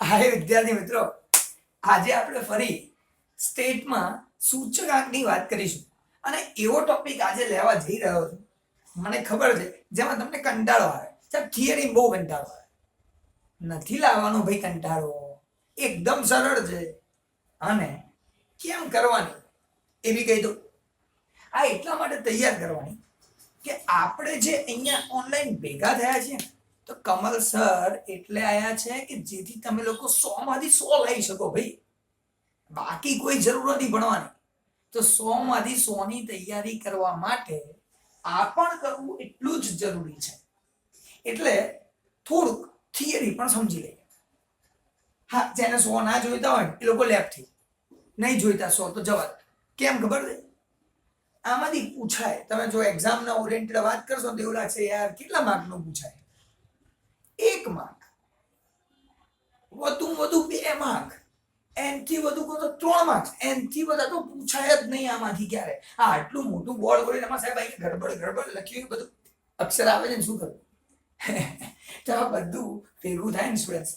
હાય વિદ્યાર્થી મિત્રો, આજે આપણે ફરી સ્ટેટમાં સૂચકાંકની વાત કરીશું અને એવો ટોપિક આજે લેવા જઈ રહ્યો છું. મને ખબર છે જેમાં તમને કંટાળો આવે. સાહેબ થિયરી બહુ કંટાળો આવે. નથી લાવવાનો ભાઈ કંટાળો, એકદમ સરળ છે અને કેમ કરવાની એ બી કહી દઉં. આ એટલા માટે તૈયાર કરવાની કે આપણે જે અહીંયા ઓનલાઈન ભેગા થયા છીએ તો કમલ સર એટલે આયા છે કે જેથી તમે લોકો 100 માંથી 100 લઈ શકો ભાઈ. બાકી કોઈ જરૂર નથી ભણવાની. તો 100 માંથી 100 ની તૈયારી કરવા માટે આ પણ કરવું એટલું જ જરૂરી છે. એટલે થોડુંક થિયરી પણ સમજી લઈએ. હા, જેને 100 ના જોઈતા હોય એ લોકો લેફ્ટથી, નહીં જોઈતા 100 તો જવા દે. કેમ ખબર છે? આમાંથી પૂછાય. તમે જો એક્ઝામના ઓરિએન્ટેડ વાત કરશો તો એવું લાગશે યાર કેટલા માર્કનું પૂછાય. 1 માર્ક, વધુ વધુ 2 માર્ક, એનથી વધુ કહો તો 3 માર્ક્સ, એનથી વધારે તો પૂછાય જ નહીં આમાંથી ક્યારે. આ આટલું મોટું બોર્ડ કરીને એમાં સાહેબ અહીં ગડબડ લખ્યું બધું અક્ષર આવે છે ને શું કરવું. તો આ બધું ભેગું થાય ને સ્ટુડન્ટ્સ,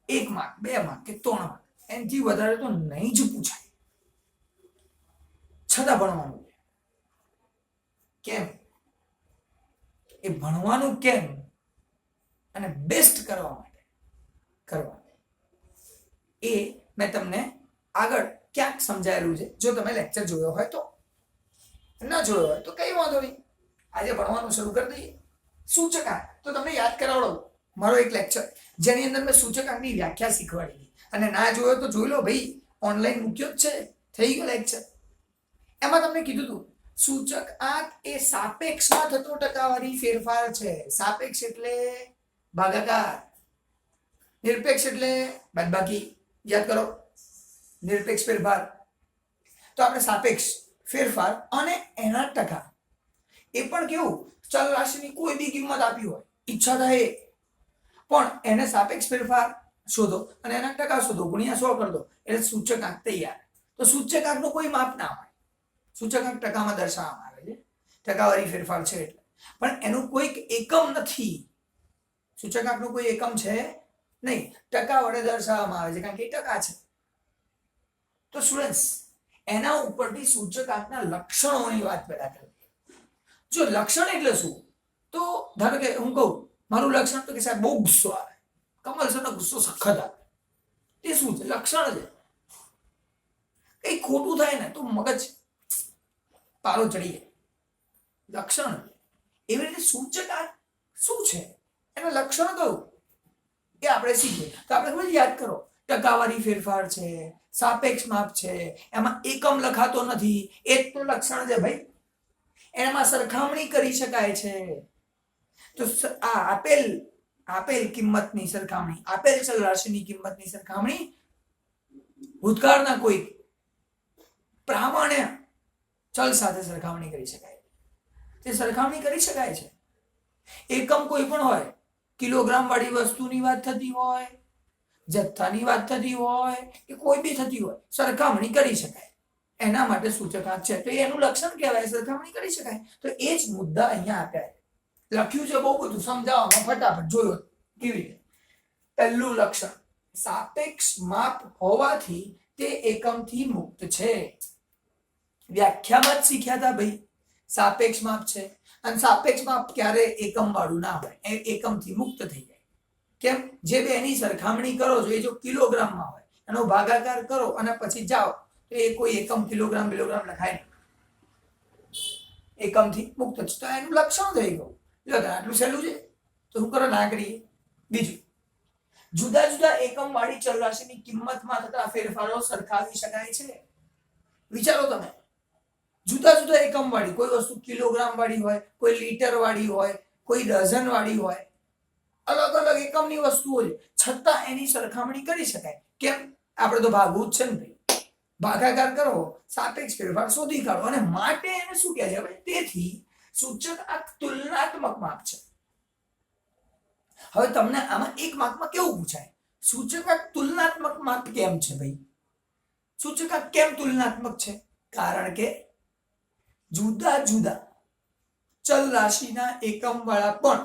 1 માર્ક 2 માર્ક કે 3 માર્ક, એનથી વધારે તો નહીં જ પૂછાય. છતાં ભણવાનું કેમ, એ ભણવાનું કેમ અને બેસ્ટ કરવા માટે કરવાનું એ મેં તમને આગળ ક્યાંક સમજાયેલું છે. જો તમે લેક્ચર જોયો હોય તો, ન જોયો હોય તો કઈ વાંધો નહીં, આજે ભણવાનું શરૂ કરી દઈએ. સૂચકાંક તો તમને યાદ કરાવડો મારો એક લેક્ચર જેની અંદર મેં સૂચકાંકની વ્યાખ્યા શીખવાડી અને ના જોયો તો જોઈ લો ભાઈ, ઓનલાઈન મૂક્યો જ છે, થઈ ગયો લેક્ચર. એમાં તમને કીધું હતું સૂચકાંક એ સાપેક્ષમાં થતો ટકાવારી ફેરફાર છે. સાપેક્ષ એટલે ભાગાકાર, નિરપેક્ષ એટલે બાદબાકી. યાદ કરો, નિરપેક્ષ ફેરફાર. તો આપણે સાપેક્ષ ફેરફાર અને એના ટકા, એ પણ કેવું, ચલ રાશિની કોઈ બી કિંમત આપી હોય, ઈચ્છા થાય પણ એને સાપેક્ષ ફેરફાર શોધો અને એના ટકા શોધો, ગુણ્યા 100 કરી દો એટલે સૂચકાંક તૈયાર. તો સૂચકાંકનું કોઈ માપ ના હોય. સૂચકાંક ટકામાં દર્શાવવામાં આવે છે, ટકાવારી ફેરફાર છે એટલે. પણ એનું કોઈક એકમ નથી. સૂચકાંકનું કોઈ એકમ છે નહીં, ટકા વડે દર્શાવવામાં આવે છે કારણ કે ટકા છે. તો સ્ટુડન્ટ્સ, એના ઉપરથી સૂચકાંકના લક્ષણોની વાત પેલા કરીએ. જો લક્ષણ એટલે શું, તો ધારો કે હું કહું મારું લક્ષણ તો કે સાહેબ બહુ ગુસ્સો આવે, કમલ સરનો ગુસ્સો સખત આવે. એ શું છે? લક્ષણ છે. કઈ ખોટું થાય ને તો મગજ પારો ચડી જાય, લક્ષણ. એવી રીતે સૂચકાંક શું છે, એના લક્ષણ કયું એ આપણે શીખીએ. તો આપણે ખબર યાદ કરો, ટકાવારી ફેરફાર છે, સાપેક્ષ માપ છે, એમાં એકમ લખાતો નથી, એ જ તો લક્ષણ છે ભાઈ. એમાં સરખામણી કરી શકાય છે. તો આ આપેલ કિંમતની સરખામણી, આપેલ ચલ રાશિની કિંમતની સરખામણી ભૂતકાળના કોઈ પ્રામાણ્ય ચલ સાથે સરખામણી કરી શકાય. તે સરખામણી કરી શકાય છે. એકમ કોઈ પણ હોય, કિલોગ્રામ વાળી વસ્તુની વાત થતી હોય, જથ્થાની વાત થતી હોય કે કોઈ બી થતી હોય, સરખામણી કરી શકાય. એના માટે સૂચકાંક છે. તો એનું લક્ષણ કહેવાય, સરખામણી કરી શકાય. તો એ જ મુદ્દા અહીંયા આપ્યા છે. લખ્યું છે બહુ બધું, સમજાવવામાં ફટાફટ જોયો કેવી રીતે. પહેલું લક્ષણ, સાપેક્ષ માપ હોવાથી તે એકમથી મુક્ત છે. વ્યાખ્યામાં જ શીખ્યા હતા ભાઈ, સાપેક્ષ માપ છે અને સાપેક્ષ માપ ક્યારે એકમ વાળું ના હોય, એકમથી મુક્ત થઈ જાય. કેમ? જે બે એની સરખામણી કરો છો એ જો કિલોગ્રામમાં હોય, એનો ભાગાકાર કરો અને પછી જાઓ તો એ કોઈ એકમ કિલોગ્રામ બિલોગ્રામ લખાય નહીં, એકમથી મુક્ત છે. તો એનું લક્ષણ થઈ ગયું. જો આટલું સહેલું છે તો શું કરો, ના કરીએ. બીજું, જુદા જુદા એકમ વાળી ચલ રાશિની કિંમતમાં થતા ફેરફારો સરખાવી શકાય છે. વિચારો તમે, જુદા જુદા એકમ વાળી, કોઈ વસ્તુ કિલોગ્રામ વાળી હોય, કોઈ લીટર વાળી હોય, કોઈ ડઝન વાળી હોય, અલગ અલગ એકમની વસ્તુઓ છે, છતાં એની સરખામણી કરી શકાય. કેમ? આપણે તો ભાગવું જ છે ને ભાઈ. ભાગાકાર કરો, સાપેક્ષ ફેરફાર શોધી કાઢો અને માટે એને શું કહે છે ભાઈ? તેથી સૂચકાંક તુલનાત્મક માપ છે. હવે તમને આમાં 1 માર્કમાં કેવું પૂછાય, સૂચકાંક તુલનાત્મક માપ કેમ છે ભાઈ? સૂચકાંક કેમ તુલનાત્મક છે? કારણ કે જુદા જુદા ચલ રાશિના એકમ વાળા પણ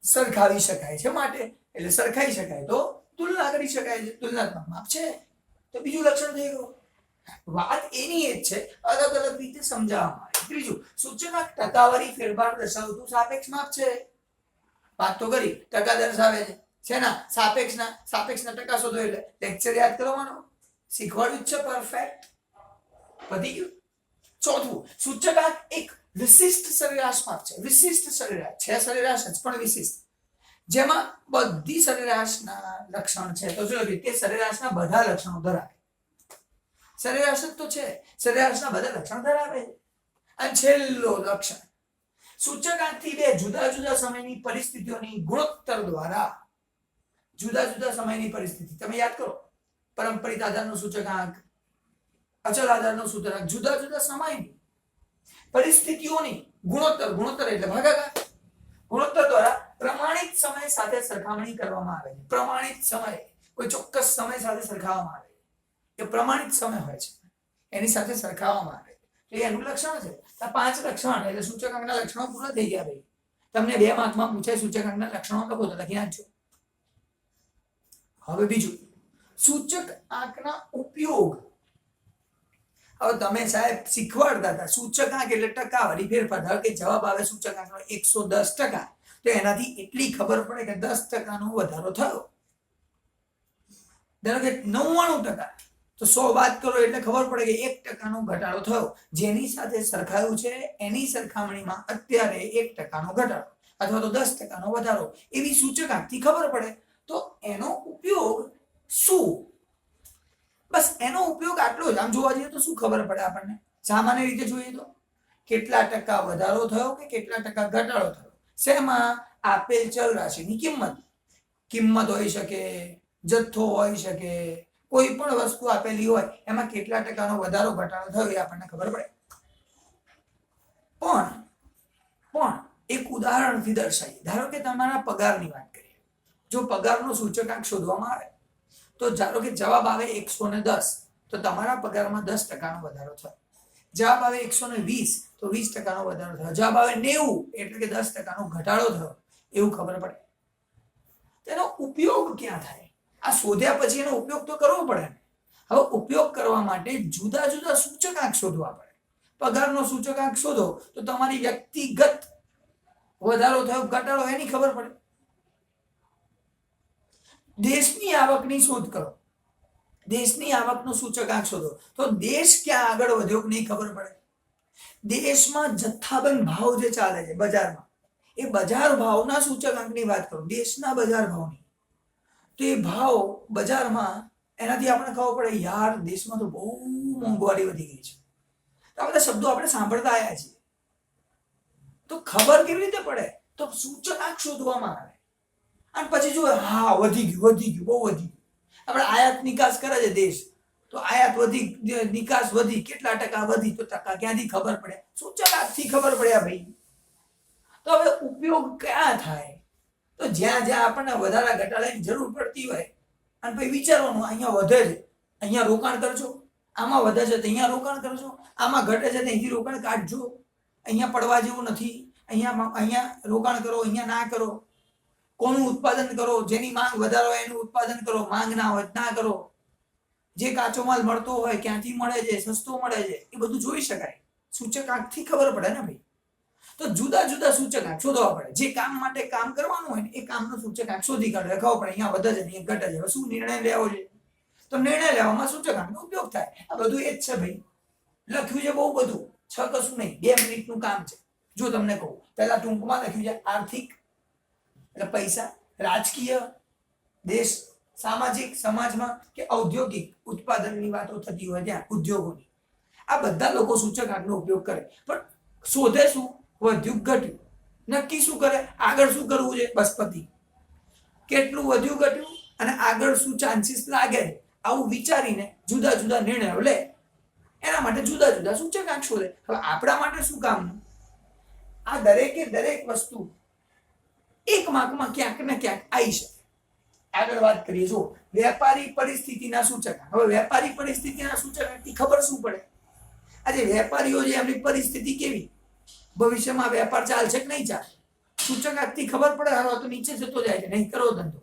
સરખાવી શકાય છે માટે એટલે સરખાઈ શકાય તો તુલના કરી શકાય છે, તુલનાત્મક માપ છે તો બીજું લક્ષણ થઈ ગયું. વાત એની એ જ છે, અલગ અલગ રીતે સમજાવવામાં આવે. ત્રીજું, સૂચકાંક ટકાવારી ફેરફાર દર્શાવતું સાપેક્ષ માપ છે. વાત તો કરી, ટકા દર્શાવે છે. શેના? સાપેક્ષના ટકા શોધો એટલે લેક્ચર યાદ કરવાનો, શીખવાડ્યું જ છે, પરફેક્ટ, પતી ગયું. ચોથું, સૂચકાંક એક વિશિષ્ટ સરેરાશ માપ છે. વિશિષ્ટ સરેરાશ છે, સરેરાશ જ પણ વિશિષ્ટ, જેમાં બધી સરેરાશના લક્ષણ છે. તો જો તે સરેરાશના બધા લક્ષણો ધરાવે. સરેરાશ જ તો છે, સરેરાશના બધા લક્ષણ ધરાવે છે. અને છેલ્લો લક્ષણ, સૂચકાંકથી બે જુદા જુદા સમયની પરિસ્થિતિઓની ગુણોત્તર દ્વારા, જુદા જુદા સમયની પરિસ્થિતિ તમે યાદ કરો, પરંપરિત આધારનો સૂચકાંક, અચલ આધારનો સૂચકાંક, જુદા જુદા સમયની પરિસ્થિતિઓની ગુણોત્તર એટલે ભાગાકાર, ગુણોત્તર દ્વારા પ્રમાણિત સમય સાથે સરખામણી કરવામાં આવે છે. પ્રમાણિત સમય કોઈ ચોક્કસ સમય સાથે સરખાવવામાં આવે છે, એ પ્રમાણિત સમય હોય છે, એની સાથે સરખાવવામાં આવે છે. એનું લક્ષણ છે. આ 5 લક્ષણ એટલે સૂચકાંકના લક્ષણો પૂરા થઈ ગયા. ભાઈ તમને 2 માર્કમાં પૂછાય સૂચકાંકના લક્ષણો લખો તો લખી નાખજો. હવે બીજું, સૂચકાંકના ઉપયોગ. હવે તમે સાહેબ શીખવાડતા હતા સૂચકાંક એટલે ટકાવારી ફેરફાર. ધારો કે જવાબ આવે સૂચકાંકનો 110%, તો એનાથી એટલી ખબર પડે કે 10%નો વધારો થયો. ધારો કે 99%, તો 100 બાદ કરો એટલે ખબર પડે કે 1%નો ઘટાડો થયો. જેની સાથે સરખાયું છે એની સરખામણીમાં અત્યારે 1%નો ઘટાડો અથવા તો 10%નો વધારો, એવી સૂચકાંકથી ખબર પડે. તો એનો ઉપયોગ શું? બસ એનો ઉપયોગ આટલો જ. આમ જોવા જઈએ તો શું ખબર પડે આપણને? સામાન્ય રીતે જોઈએ તો કેટલા ટકા વધારો થયો કે કેટલા ટકા ઘટાડો થયો. શેમાં? આપેલ ચલ રાશિની કિંમત હોઈ શકે, જથ્થો હોઈ શકે, કોઈ પણ વસ્તુ આપેલી હોય એમાં કેટલા ટકાનો વધારો ઘટાડો થયો એ આપણને ખબર પડે. પણ એક ઉદાહરણથી દર્શાવીએ. ધારો કે તમારા પગારની વાત કરીએ. જો પગારનો સૂચકાંક શોધવામાં આવે તો ધારો કે જવાબ આવે 110, તો તમારા પગારમાં 10%નો વધારો થયો. જવાબ આવે 120, તો 20%નો વધારો થયો. જવાબ આવે 90, એટલે કે 10%નો ઘટાડો થયો, એવું ખબર પડે. તેનો ઉપયોગ ક્યાં થાય? આ શોધ્યા પછી એનો ઉપયોગ તો કરવો પડે. હવે ઉપયોગ કરવા માટે જુદા જુદા સૂચકાંક શોધવા પડે. પગારનો સૂચકાંક શોધો તો તમારી વ્યક્તિગત વધારો થયો ઘટાડો એની ખબર પડે. દેશની આવકની શોધ કરો, દેશની આવકનો સૂચકાંક શોધો તો દેશ ક્યાં આગળ વધ્યો કે નહીં ખબર પડે. દેશમાં જથ્થાબંધ ભાવ જે ચાલે છે બજારમાં, એ બજાર ભાવના સૂચકાંકની વાત કરો, દેશના બજાર ભાવની, તો એ ભાવ બજારમાં, એનાથી આપણે ખબર પડે યાર દેશમાં તો બહુ મોંઘવારી વધી ગઈ છે. તો આ બધા શબ્દો આપણે સાંભળતા આવ્યા છીએ. તો ખબર કેવી રીતે પડે? તો સૂચકાંક શોધવામાં આવે. અને પછી જો હા વધી ગયું બહુ વધી ગયું. આપણે આયાત નિકાસ કરે છે દેશ, તો આયાત વધી, નિકાસ વધી, કેટલા ટકા વધી, તો ટકા ક્યાંથી ખબર પડે? સૂચકાંકથી ખબર પડ્યા ભાઈ. તો હવે ઉપયોગ ક્યાં થાય? તો જ્યાં જ્યાં આપણને વધારા ઘટાડાની જરૂર પડતી હોય, અને પછી વિચારવાનું અહીંયા વધે છે અહીંયા રોકાણ કરજો, આમાં વધે છે તો અહીંયા રોકાણ કરજો, આમાં ઘટે છે તો અહીંથી રોકાણ કાઢજો, અહીંયા પડવા જેવું નથી, અહીંયા રોકાણ કરો, અહીંયા ના કરો. કોનું ઉત્પાદન કરો? જેની માંગ વધારે હોય એનું ઉત્પાદન કરો, માંગ ના હોય ના કરો. જે કાચો માલ મળતો હોય ક્યાંથી મળે છે, સસ્તો મળે છે, એ બધું જોઈ શકાય. સૂચકાંકથી ખબર પડે ને ભાઈ. તો જુદા જુદા સૂચકાંક શોધવા પડે. જે કામ માટે કામ કરવાનું હોય ને એ કામનો સૂચકાંક શોધી કાઢે, ખબર પડે અહીંયા વધે છે અહીંયા ઘટે છે. શું નિર્ણય લેવો છે? તો નિર્ણય લેવામાં સૂચકાંકનો ઉપયોગ થાય. આ બધું એ જ છે ભાઈ. લખ્યું છે બહુ બધું, કશું નહીં, 2 મિનિટનું કામ છે. જો તમને કહું, પહેલા ટૂંકમાં લખ્યું છે આર્થિક એટલે પૈસા, રાજકીય દેશ, સામાજિક સમાજમાં કે ઔદ્યોગિક ઉત્પાદનની વાતો થતી હોય ત્યાં ઉદ્યોગોની, આ બધા લોકો સૂચકાંકનો ઉપયોગ કરે. પણ શોધે શું? વધ્યું ઘટ્યું. નક્કી શું કરે? આગળ શું કરવું છે? બસ પતી. કેટલું વધ્યું ઘટ્યું અને આગળ શું ચાન્સીસ લાગે, આવું વિચારીને જુદા જુદા નિર્ણયો લે. એના માટે જુદા જુદા સૂચકાંક શોધે. હવે આપણા માટે શું કામનું? આ દરેકે દરેક વસ્તુ એક માર્કમાં ક્યાંક ને ક્યાંક આવી શકે. આગળ વાત કરીએ. જો વેપારી પરિસ્થિતિના સૂચકાંક. હવે વેપારી પરિસ્થિતિના સૂચકાંકથી ખબર શું પડે? આજે વેપારીઓ જે એમની પરિસ્થિતિ કેવી, ભવિષ્યમાં વેપાર ચાલશે કે નહીં ચાલે, સૂચકાંકથી ખબર પડે. હારો તો નીચે જતો જાય છે, નહીં કરો ધંધો,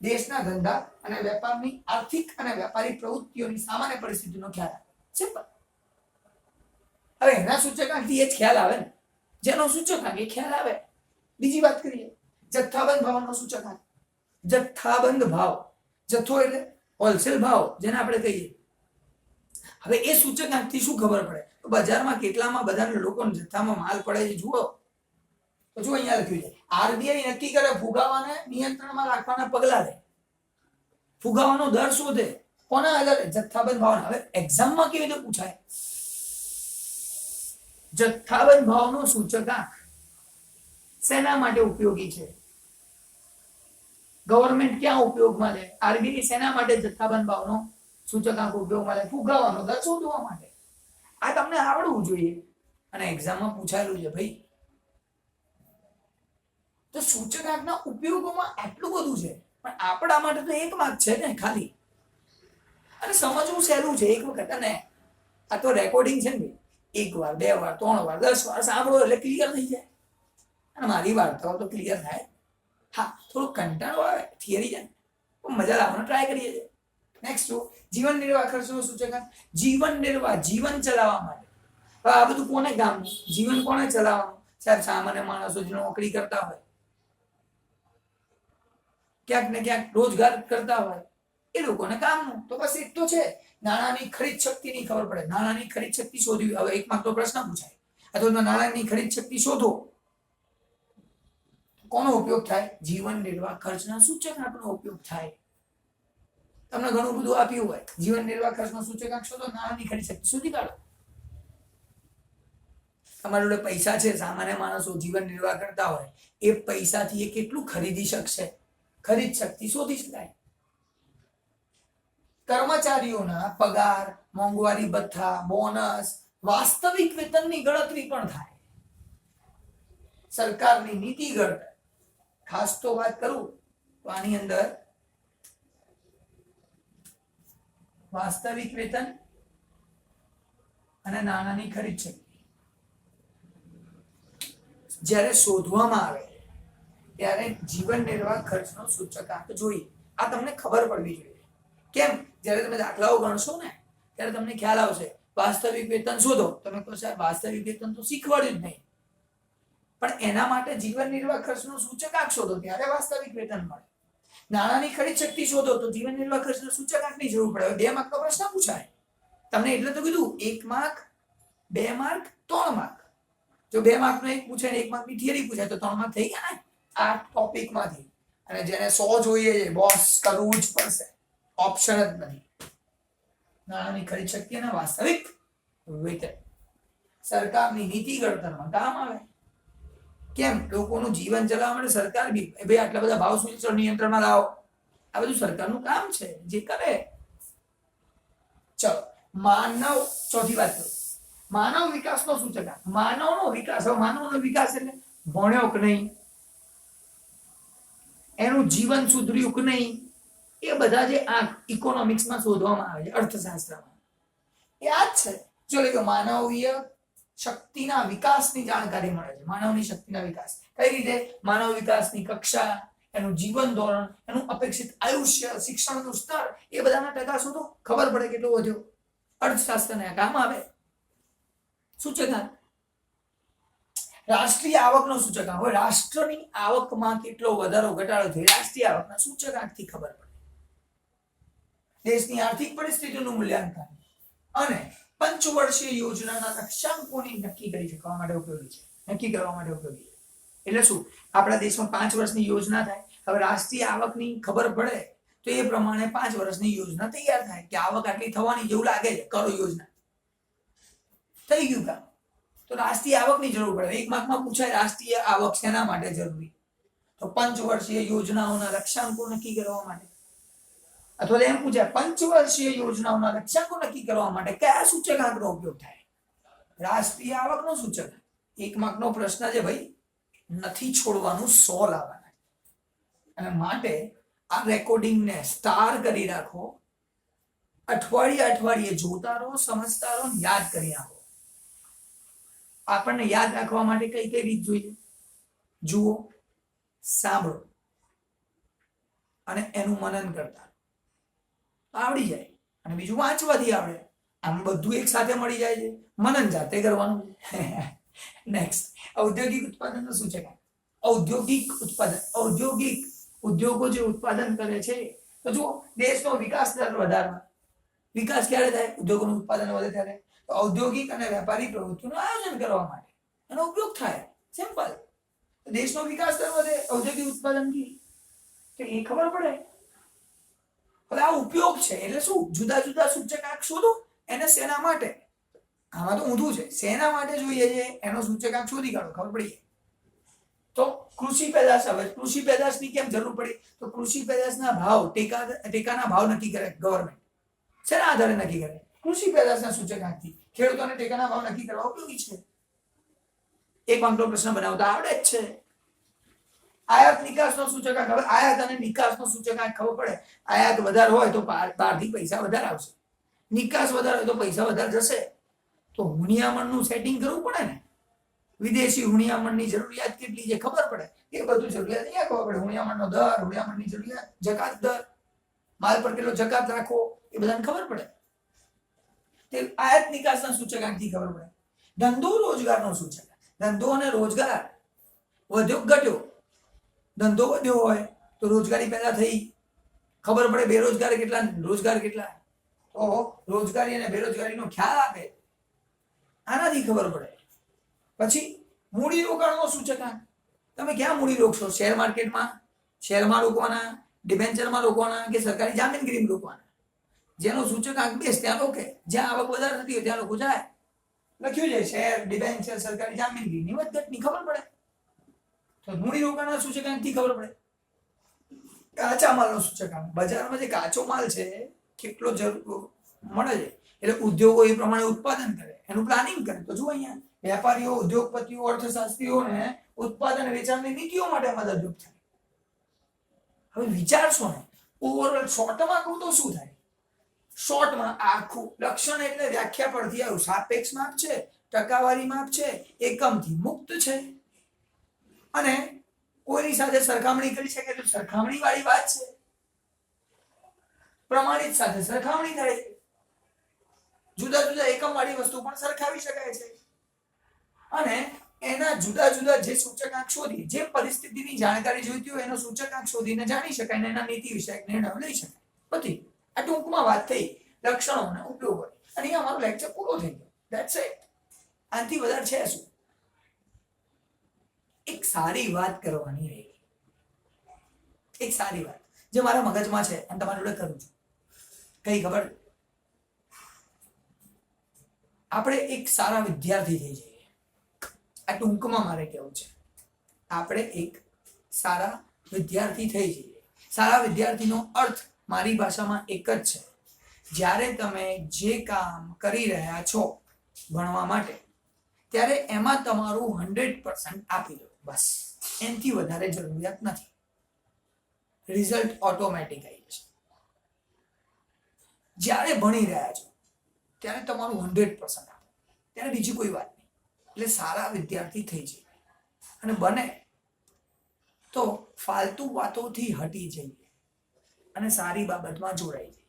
દેશના ધંધા અને વેપારની આર્થિક અને વ્યાપારિક પ્રવૃત્તિઓની સામાન્ય પરિસ્થિતિનો ખ્યાલ આવે. સિમ્પલ. હવે એના સૂચકાંકથી એ જ ખ્યાલ આવે ને, જેનો સૂચકાંક એ ખ્યાલ આવે. બીજી વાત કરીએ, જથ્થાબંધ ભાવનો સૂચકાંક. જથ્થાબંધ ભાવ, જથ્થો એટલે હોલસેલ ભાવ જેને આપણે કહીએ. હવે એ સૂચકાંકથી શું ખબર પડે? તો બજારમાં કેટલામાં બધા લોકોને જથ્થામાં માલ પડે છે જુઓ. તો જો અહીંયા લખ્યું છે, આરબીઆઈ નક્કી કરે ફુગાવાને નિયંત્રણમાં રાખવાના પગલા લે. ફુગાવાનો દર શોધે. કોના આધારે? જથ્થાબંધ ભાવ. હવે એક્ઝામમાં કેવી રીતે પૂછાય? જથ્થાબંધ ભાવનો સૂચકાંક શેના માટે ઉપયોગી છે? ગવર્મેન્ટ ક્યાં ઉપયોગમાં લે? આરબીઆઈ શેના માટે જથ્થાબંધ ભાવનો સૂચકાંક ઉપયોગમાં લે? ફુગાવાનો દર શોધવા માટે. આ તમને આવડવું જોઈએ અને એક્ઝામમાં પૂછાયેલું છે ભાઈ. તો સૂચકાંકના ઉપયોગોમાં આટલું બધું છે, પણ આપણા માટે તો એક માર્ક છે ને ખાલી. અને સમજવું સહેલું છે એક વખત. અને આ તો રેકોર્ડિંગ છે ને, એક વાર, 2 વાર, 3 વાર, 10 વાર સાંભળો એટલે ક્લિયર થઈ જાય. અને મારી વાર્તાઓ તો ક્લિયર થાય. હા, થોડું કંટાળો આવે થિયરી છે, પણ મજા લાવવાનો ટ્રાય કરીએ છીએ. નેક્સ્ટ જો જીવન નિર્વાહ ખર્ચનો સૂચકાંક. જીવન નિર્વાહ, જીવન ચલાવવા માટે. હવે આ બધું કોને કામનું? જીવન કોને ચલાવવાનું? સાહેબ, સામાન્ય માણસો જે નોકરી કરતા હોય, ક્યાંક ને ક્યાંક રોજગાર કરતા હોય, એ લોકોને કામનું. તો બસ એક તો છે, નાણાંની ખરીદ શક્તિની ખબર પડે. નાણાંની ખરીદ શક્તિ શોધવી. હવે એક માર્ક તો પ્રશ્ન પૂછાય, અથવા નાણાંની ખરીદ શક્તિ શોધો. કોનો ઉપયોગ થાય? જીવન નિર્વાહ ખર્ચના સૂચકાંકનો ઉપયોગ થાય. તમને ઘણું બધું આપ્યું હોય, જીવન નિર્વાહ ખર્ચનો સૂચકાંક શોધો, નાણાંની ખરીદ શક્તિ શોધી કાઢો. તમારી જોડે પૈસા છે, સામાન્ય માણસો જીવન નિર્વાહ કરતા હોય, એ પૈસાથી એ કેટલું ખરીદી શકશે? ખરીદ શક્તિ શોધી શકાય. કર્મચારીઓના પગાર, મોંઘવારી ભથ્થા, બોનસ, વાસ્તવિક વેતનની ગણતરી પણ થાય. સરકારની નીતિ ઘડતર. ખાસ તો વાત કરું તો આની અંદર વાસ્તવિક વેતન અને નાણાંની ખરીદ શક્તિ જ્યારે શોધવામાં આવે ત્યારે જીવન નિર્વાહ ખર્ચનો સૂચકાંક જોઈએ. આ તમને ખબર પડવી જોઈએ. કેમ? જ્યારે તમે દાખલાઓ ગણશો ને ત્યારે તમને ખ્યાલ આવશે. વાસ્તવિક વેતન શોધો, તમે કહો સાહેબ વાસ્તવિક વેતન તો શીખવાડ્યું જ નહીં, પણ એના માટે જીવન નિર્વાહ ખર્ચનો સૂચકાંક શોધો ત્યારે વાસ્તવિક વેતન મળે. નાણાંની ખરીદ શક્તિ શોધો તો જીવન નિર્વાહ ખર્ચના સૂચકાંકની જરૂર પડે. 2 માર્કનો પ્રશ્ન પૂછાય તમને, એટલે તો કીધું 1 માર્ક, 2 માર્ક, 3 માર્ક. જો 2 માર્કનો એક પૂછાય ને 1 માર્કની થિયરી પૂછાય તો 3 માર્ક થઈ ગયા ને આ ટોપિકમાંથી. અને જેને 100 જોઈએ છે, બોસ કરવું જ પડશે, ઓપ્શન જ નથી. નાણાંની ખરીદ શક્તિ અને વાસ્તવિક વેતન સરકારની નીતિ ઘડતરમાં કામ આવે. કેમ? લોકોનું જીવન ચલાવવા માટે સરકાર બી ભાઈ આટલા બધા ભાવ સૂચક નિયંત્રણમાં લાવો. આ બધું સરકારનું કામ છે, જે કરે. ચલો, માનવ. ચોથી વાત કરું, માનવ વિકાસનો સૂચકાંક. માનવનો વિકાસ. હવે માનવનો વિકાસ એટલે ભણ્યો કે નહીં, એનું જીવન સુધર્યું કે નહીં, એ બધા જે આંક ઇકોનોમિક્સમાં શોધવામાં આવે છે, અર્થશાસ્ત્રમાં, એ આ જ છે. જો લેજો માનવીય શક્તિના વિકાસની જાણકારી મળે છે. માનવની શક્તિના વિકાસ કઈ રીતે? માનવ વિકાસની કક્ષા, એનું જીવન ધોરણ, એનું અપેક્ષિત આયુષ્ય, શિક્ષણનું સ્તર, એ બધાના ટકા શોધો, ખબર પડે કેટલો વધ્યો. અર્થશાસ્ત્રને કામ આવે. સૂચકાંક. રાષ્ટ્રીય આવકનો સૂચકાંક. હવે રાષ્ટ્રની આવકમાં કેટલો વધારો ઘટાડો થયો, રાષ્ટ્રીય આવકના સૂચકાંકથી ખબર પડે. દેશની આર્થિક પરિસ્થિતિનું મૂલ્યાંકન અને પંચવર્ષીય યોજનાના લક્ષ્યાંકોને નક્કી કરી શકવા માટે ઉપયોગી છે. નક્કી કરવા માટે ઉપયોગી છે. એટલે શું? આપણા દેશમાં 5 વર્ષની યોજના થાય. હવે રાષ્ટ્રીય આવકની ખબર પડે તો એ પ્રમાણે 5 વર્ષની યોજના તૈયાર થાય કે આવક આટલી થવાની જેવું લાગે છે, કરો યોજના. થઈ ગયું કામ. તો રાષ્ટ્રીય આવકની જરૂર પડે. 1 માર્કમાં પૂછાય રાષ્ટ્રીય આવક શેના માટે જરૂરી? તો પંચવર્ષીય યોજનાઓના લક્ષ્યાંકો નક્કી કરવા માટે. અથવા એમ પૂછાય પંચવર્ષીય યોજનાઓના લક્ષ્યાંકો નક્કી કરવા માટે કયા સૂચકાંકનો ઉપયોગ થાય? રાષ્ટ્રીય આવકનો સૂચકાંક. 1 માર્કનો પ્રશ્ન છે ભાઈ, નથી છોડવાનું, 100 લાવવાના. અને માટે આ રેકોર્ડિંગને સ્ટાર કરી રાખો. અઠવાડિયે જોતા રહો, સમજતા રહો, યાદ કરી નાખો. આપણને યાદ રાખવા માટે કઈ કઈ રીત જોઈએ? જુઓ, સાંભળો. અને એનું મનન કરતા આવડી જાય. અને બીજું વાંચવાથી આવડે. આમ બધું એક સાથે મળી જાય છે. મનન જાતે કરવાનું. નેક્સ્ટ, ઔદ્યોગિક ઉત્પાદનનું સૂચકાંક. ઔદ્યોગિક ઉત્પાદન, ઔદ્યોગિક ઉદ્યોગો જે ઉત્પાદન કરે છે, તો જુઓ દેશનો વિકાસ દર વધારવા. વિકાસ ક્યારે થાય? ઉદ્યોગોનું ઉત્પાદન વધે ત્યારે. તો ઔદ્યોગિક અને વેપારી પ્રવૃત્તિનું આયોજન કરવા માટે એનો ઉપયોગ થાય. સિમ્પલ. દેશનો વિકાસ દર વધે ઔદ્યોગિક ઉત્પાદનથી, તો એ ખબર પડે. હવે આ ઉપયોગ છે એટલે શું? જુદા જુદા સૂચકાંક શોધો. એને શેના માટે? આમાં તો ઊંધું છે. શેના માટે જોઈએ છે એનો સૂચકાંક શોધી કાઢો, ખબર પડી. તો કૃષિ પેદાશ. હવે કૃષિ પેદાશની કેમ જરૂર પડી? તો કૃષિ પેદાશના ભાવ ટેકાના ભાવ નક્કી કરે ગવર્મેન્ટ. શેના આધારે નક્કી કરે? કૃષિ પેદાશના સૂચકાંકથી. ખેડૂતોને ટેકાના ભાવ નક્કી કરવા ઉપયોગી છે. એક અંકનો પ્રશ્ન બનાવતા આવડે જ છે. આયાત નિકાસનો સૂચકાંક. હવે આયાત અને નિકાસનો સૂચકાંક ખબર પડે. આયાત વધારે હોય તો બહારથી પૈસા વધારે આવશે, નિકાસ વધારે હોય તો પૈસા વધારે જશે. તો હુંડિયામણનું સેટિંગ કરવું પડે ને. વિદેશી હુંડિયામણની જરૂરિયાત કેટલી છે ખબર પડે. એ બધું જરૂરિયાત અહીંયા ખબર પડે. હુંડિયામણનો દર, હુંડિયામણની જરૂરિયાત, જકાત દર, માલ પર કેટલો જકાત રાખવો, એ બધાને ખબર પડે. તે આયાત નિકાસના સૂચકાંકથી ખબર પડે. ધંધો રોજગારનો સૂચકાંક. ધંધો અને રોજગાર વધ્યો ઘટ્યો. ધંધો વધ્યો હોય તો રોજગારી પેદા થઈ, ખબર પડે. બેરોજગાર કેટલા, રોજગાર કેટલા, તો રોજગારી અને બેરોજગારીનો ખ્યાલ આપે. આનાથી ખબર પડે. પછી મૂડીરોકાણનો સૂચકાંક. તમે ક્યાં મૂડી રોકશો? શેર માર્કેટમાં, શેરમાં રોકવાના, ડિબેન્ચરમાં રોકવાના કે સરકારી જામીનગીરીમાં રોકવાના? જેનો સૂચકાંક બેસ ત્યાં રોકે. જ્યાં આવક વધારે થતી હોય ત્યાં લોકો જાય. લખ્યું છે શેર, ડિબેન્ચર, સરકારી જામીનગીરીની વધઘટની ખબર પડે. તો મૂડીરોકાણના સૂચકાંકથી ખબર પડે. કાચા માલનો સૂચકાંક. બજારમાં જે કાચો માલ છે કેટલો જરૂર મળે છે, એટલે ઉદ્યોગો એ પ્રમાણે ઉત્પાદન કરે, એનું પ્લાનિંગ કરે. તો જુઓ અહીંયા વેપારીઓ, ઉદ્યોગપતિઓ, અર્થશાસ્ત્રીઓને ઉત્પાદન વેચાણની નીતિઓ માટે મદદરૂપ થાય. હવે વિચારશો ને, ઓવરઓલ શોર્ટમાં કહું તો શું થાય? શોર્ટમાં આખું લક્ષણ એટલે વ્યાખ્યા પરથી આવ્યું. સાપેક્ષ માપ છે, ટકાવારી માપ છે, એકમથી મુક્ત છે, અને કોઈની સાથે સરખામણી કરી શકે તો સરખામણી વાળી વાત છે. પ્રમાણિત સાથે સરખામણી થાય. જુદા જુદા એકમ વાળી વસ્તુ પણ સરખાવી શકાય છે. અને એના જુદા જુદા જે સૂચકાંક શોધી, જે પરિસ્થિતિની જાણકારી જોઈતી હોય એનો સૂચકાંક શોધીને જાણી શકાય અને એના નીતિ વિષયક નિર્ણયો લઈ શકાય. બધી આ ટૂંકમાં વાત થઈ લક્ષણો અને ઉપયોગો. અને અહીંયા અમારો લેક્ચર પૂરો થઈ ગયો. That's it. આનાથી વધારે છે શું? એક સારી વાત કરવાની રહી. એક સારી વાત જે મારા મગજમાં છે અને તમારી જોડે કરું છું. કઈ ખબર? આપણે એક સારા વિદ્યાર્થી થઈ જઈએ. આ ટૂંકમાં મારે કહેવું છે. આપણે એક સારા વિદ્યાર્થી થઈ જઈએ. સારા વિદ્યાર્થીનો અર્થ મારી ભાષામાં એક જ છે. જ્યારે તમે જે કામ કરી રહ્યા છો ભણવા માટે, ત્યારે એમાં તમારું 100% આપી દો. બસ, એનાથી વધારે જરૂરિયાત નથી. રિઝલ્ટ ઓટોમેટિક આવી જશે. જ્યારે ભણી રહ્યા છો ત્યારે તમારું 100% આપો, ત્યારે બીજી કોઈ વાત નહીં. એટલે સારા વિદ્યાર્થી થઈ જઈએ. અને બને તો ફાલતુ વાતોથી હટી જઈએ અને સારી બાબતમાં જોડાઈ જઈએ.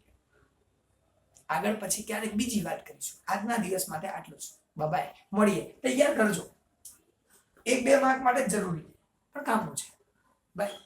આગળ પછી ક્યારેક બીજી વાત કરીશું. આજના દિવસ માટે આટલું જ. બાય. મળીએ. તૈયાર કરજો. 1-2 માર્ક માટે જ જરૂરી પણ કામનું છે. બાય.